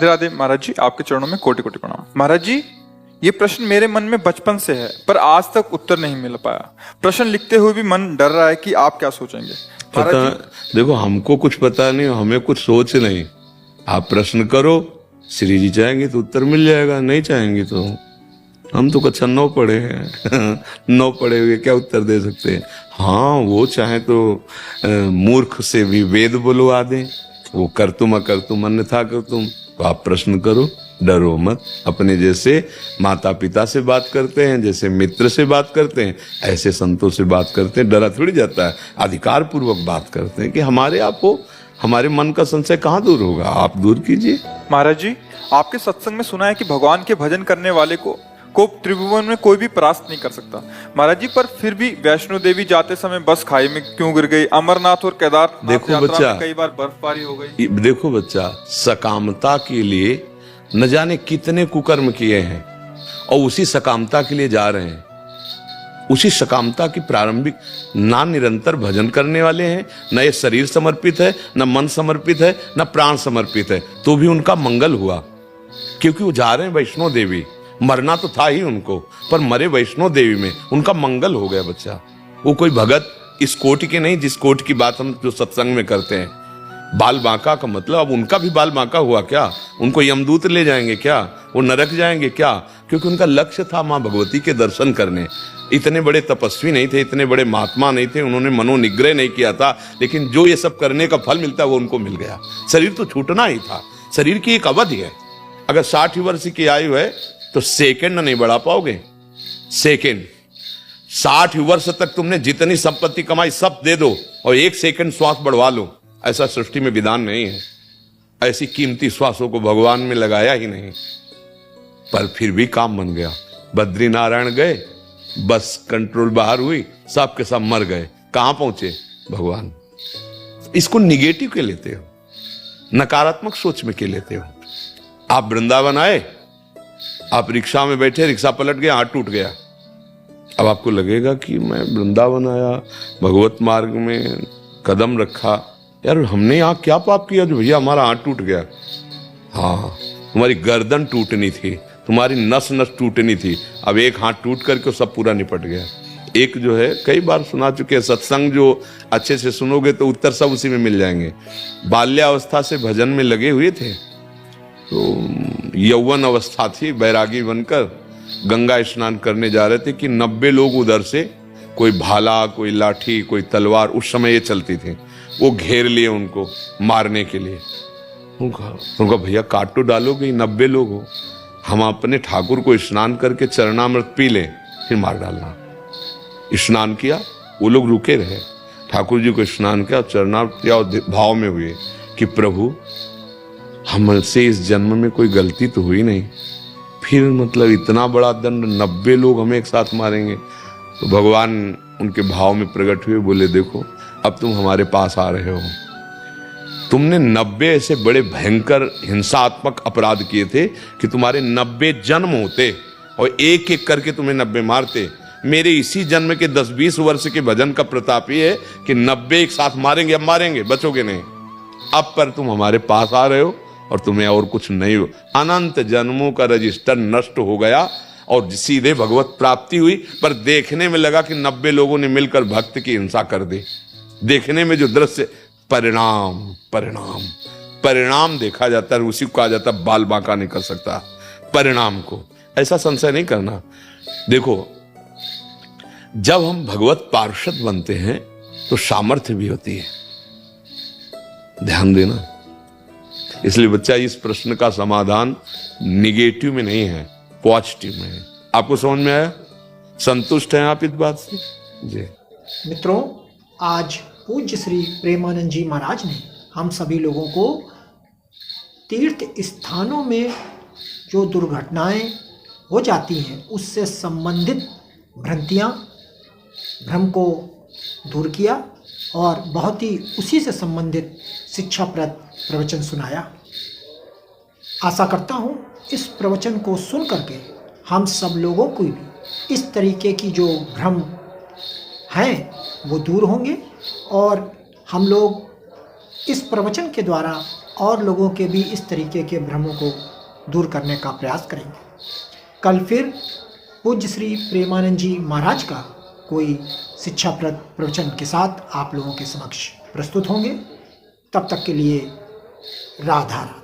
राधे राधे महाराज जी, आपके चरणों में कोटि कोटि प्रणाम। महाराज जी, ये प्रश्न मेरे मन में बचपन से है, पर आज तक उत्तर नहीं मिल पाया। प्रश्न लिखते हुए भी मन डर रहा है कि आप क्या सोचेंगे। पता, देखो हमको कुछ पता नहीं, हमें कुछ सोच नहीं। आप प्रश्न करो, श्री जी चाहेंगे तो उत्तर मिल जाएगा, नहीं चाहेंगे तो हम तो कक्षा 9 पढ़े हैं 9 पढ़े हुए क्या उत्तर दे सकते हैं। हाँ, वो चाहे तो मूर्ख से भी वेद बुलवा दें, वो कर तुम अकर तुम अन्यथा कर तुम। तो आप प्रश्न करो, डरो मत। अपने जैसे माता पिता से बात करते हैं, जैसे मित्र से बात करते हैं, ऐसे संतों से बात करते हैं। डरा थोड़ी जाता है, अधिकार पूर्वक बात करते हैं कि हमारे आप हो, हमारे मन का संशय कहाँ दूर होगा, आप दूर कीजिए। महाराज जी, आपके सत्संग में सुना है कि भगवान के भजन करने वाले को त्रिभुवन में कोई भी परास्त नहीं कर सकता। महाराज जी, पर फिर भी वैष्णो देवी जाते समय बस खाई में क्यों गिर गई? अमरनाथ और केदारनाथ देखो यात्रा बच्चा, में कई बार बर्फबारी हो गई। देखो बच्चा, सकामता के लिए न जाने कितने कुकर्म किए हैं और उसी सकामता के लिए जा रहे हैं। उसी सकामता की प्रारंभिक ना निरंतर भजन करने वाले हैं, न ये शरीर समर्पित है, न मन समर्पित है, न प्राण समर्पित है, तो भी उनका मंगल हुआ, क्योंकि वो जा रहे हैं वैष्णो देवी। मरना तो था ही उनको, पर मरे वैष्णो देवी में, उनका मंगल हो गया बच्चा। वो कोई भगत इस कोटि के नहीं जिस कोटि की बात हम जो सत्संग में करते हैं। बाल बांका का मतलब, अब उनका भी बाल बांका हुआ क्या? उनको यमदूत ले जाएंगे क्या? वो नरक जाएंगे क्या? क्योंकि उनका लक्ष्य था माँ भगवती के दर्शन करने। इतने बड़े तपस्वी नहीं थे, इतने बड़े महात्मा नहीं थे, उन्होंने मनोनिग्रह नहीं किया था, लेकिन जो ये सब करने का फल मिलता है वो उनको मिल गया। शरीर तो छूटना ही था, शरीर की एक अवधि है। अगर 60 वर्ष की आयु है तो सेकंड नहीं बढ़ा पाओगे। सेकंड 60 वर्ष तक तुमने जितनी संपत्ति कमाई सब दे दो और 1 सेकंड श्वास बढ़वा लो, ऐसा सृष्टि में विधान नहीं है। ऐसी कीमती श्वासों को भगवान में लगाया ही नहीं, पर फिर भी काम बन गया। बद्री नारायण गए, बस कंट्रोल बाहर हुई, सब के सब मर गए। कहां पहुंचे? भगवान। इसको निगेटिव के लेते हो, नकारात्मक सोच में के लेते हो। आप वृंदावन आए, आप रिक्शा में बैठे, रिक्शा पलट गया, हाथ टूट गया। अब आपको लगेगा कि मैं वृंदावन आया, भगवत मार्ग में कदम रखा, यार हमने यहाँ क्या पाप किया जो भैया हमारा हाथ टूट गया? हाँ, तुम्हारी गर्दन टूटनी थी, तुम्हारी नस नस टूटनी थी। अब एक हाथ टूट करके सब पूरा निपट गया। एक जो है, कई बार सुना चुके हैं, सत्संग जो अच्छे से सुनोगे तो उत्तर सब उसी में मिल जाएंगे। बाल्यावस्था से भजन में लगे हुए थे, तो यौवन अवस्था थी, बैरागी बनकर गंगा स्नान करने जा रहे थे कि 90 लोग उधर से, कोई भाला, कोई लाठी, कोई तलवार, उस समय ये चलती थी, वो घेर लिए उनको मारने के लिए। उनका भैया काट तो डालोगे, 90 लोग हो, हम अपने ठाकुर को स्नान करके चरणामृत पी लें, फिर मार डालना। स्नान किया, वो लोग रुके रहे, ठाकुर जी को स्नान किया, चरणामृत किया और भाव में हुए कि प्रभु हमसे इस जन्म में कोई गलती तो हुई नहीं, फिर मतलब इतना बड़ा दंड, 90 लोग हमें एक साथ मारेंगे। तो भगवान उनके भाव में प्रकट हुए, बोले देखो अब तुम हमारे पास आ रहे हो, तुमने 90 ऐसे बड़े भयंकर हिंसात्मक अपराध किए थे कि तुम्हारे 90 जन्म होते और एक एक करके तुम्हें 90 मारते। मेरे इसी जन्म के 10-20 वर्ष के भजन का प्रताप ये है कि 90 एक साथ मारेंगे, अब मारेंगे, बचोगे नहीं। अब पर तुम हमारे पास आ रहे हो और तुम्हें और कुछ नहीं हो। अनंत जन्मों का रजिस्टर नष्ट हो गया और सीधे भगवत प्राप्ति हुई। पर देखने में लगा कि 90 लोगों ने मिलकर भक्त की हिंसा कर दी। देखने में जो दृश्य, परिणाम परिणाम परिणाम देखा जाता है, उसी को कहा जाता है बाल बांका नहीं कर सकता। परिणाम को ऐसा संशय नहीं करना। देखो, जब हम भगवत पार्षद बनते हैं तो सामर्थ्य भी होती है, ध्यान देना। इसलिए बच्चा, इस प्रश्न का समाधान निगेटिव में नहीं है, पॉजिटिव में है। आपको समझ में आया? संतुष्ट हैं आप इस बात से? जी मित्रों, आज पूज्य श्री प्रेमानंद जी महाराज ने हम सभी लोगों को तीर्थ स्थानों में जो दुर्घटनाएं हो जाती हैं उससे संबंधित भ्रम को दूर किया और बहुत ही उसी से संबंधित शिक्षाप्रद प्रवचन सुनाया। आशा करता हूँ इस प्रवचन को सुन करके हम सब लोगों को भी इस तरीके की जो भ्रम हैं वो दूर होंगे और हम लोग इस प्रवचन के द्वारा और लोगों के भी इस तरीके के भ्रमों को दूर करने का प्रयास करेंगे। कल फिर पूज्य श्री प्रेमानंद जी महाराज का कोई शिक्षाप्रद प्रवचन के साथ आप लोगों के समक्ष प्रस्तुत होंगे। तब तक के लिए राधा राधा।